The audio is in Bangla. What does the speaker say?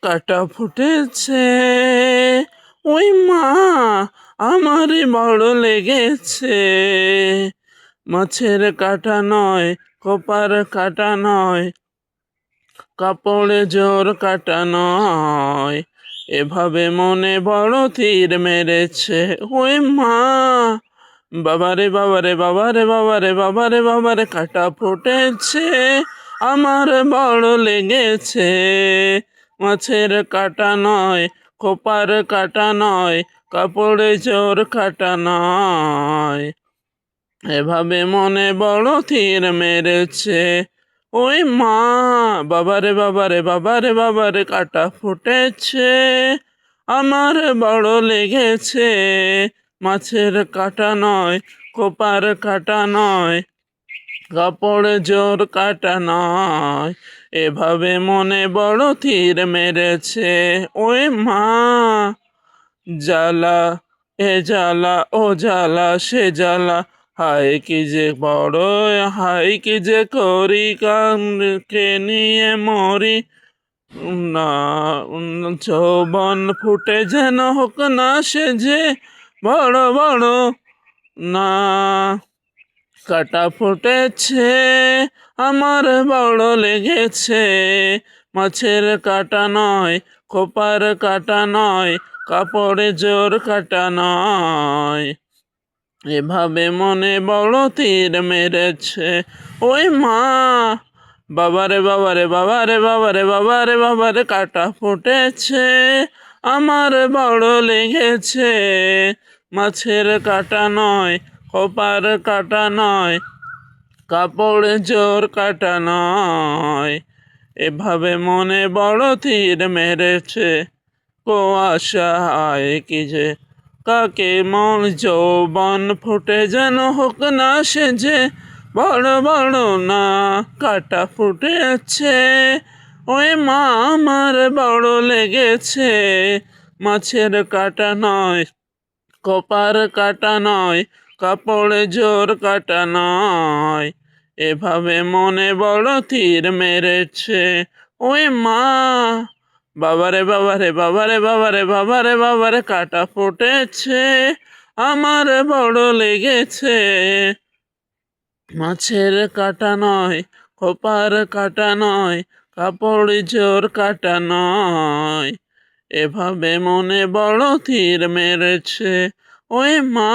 কাটা ফুটেছে, ওই মা আমারই বড় লেগেছে। মাছের কাটা নয়, কপার কাটা নয়, কাপড়ে জোর কাটা নয়, এভাবে মনে বড় তীর মেরেছে। ওই মা, বাবারে বাবারে বাবারে বাবারে বাবারে বাবারে কাটা ফুটেছে, আমার বড় লেগেছে। মাছের কাটা নয়, খোপার কাটা নয়, কাপড়ে জোর কাটা নয়, এভাবে মনে বড় তীর মেরেছে। ওই মা, বাবারে বাবারে বাবারে বাবারে কাটা ফুটেছে, আমার বড় লেগেছে। মাছের কাটা নয়, কোপার কাটা নয়, কাপড়ে জোর কাটা নয়, এভাবে মনে বড় তীর মেরেছে। ওই মা, জ্বালা এ জ্বালা ও জ্বালা সে জ্বালা, হায় কি যে বড়, হায় কি যে করি, কানকে নিয়ে মরি না। যৌবন ফুটে যেন হোক না সে যে বড় বড় না। কাটা ফুটেছে, আমার বড় লেগেছে। মাছের কাটা নয়, খোপার কাটা নয়, কাপড়ে জোর কাটা নয়, এভাবে মনে বড় তীর মেরেছে। ওই মা, বাবারে বাবারে বাবারে বাবারে বাবারে বাবারে কাটা ফুটেছে, আমার বড় লেগেছে। মাছের কাটা নয়, খোপার কাটা নয়, কাপড়ে জোর কাটা নয়, এভাবে মনে বড় তীর মেরেছে। কুয়াশা হায় কি যে, কাকে মন যৌবন ফুটে যেন হোক না সে যে বড় বড় না। কাটা ফুটেছে, ওই মা আমার বড় লেগেছে। মাছের কাটা নয়, কপার কাটা নয়, কাপড়ে জোর কাটা নয়, এভাবে মনে বড় তীর মেরেছে। ওই মা, বাবারে বাবারে বাবারে বাবারে বাবারে বাবারে কাটা ফুটেছে, আমার বড় লেগেছে। মাছের কাটা নয়, খোপার কাটা নয়, কাপড় জোর কাটা নয়, এভাবে মনে বড় তীর মেরেছে। ওই মা।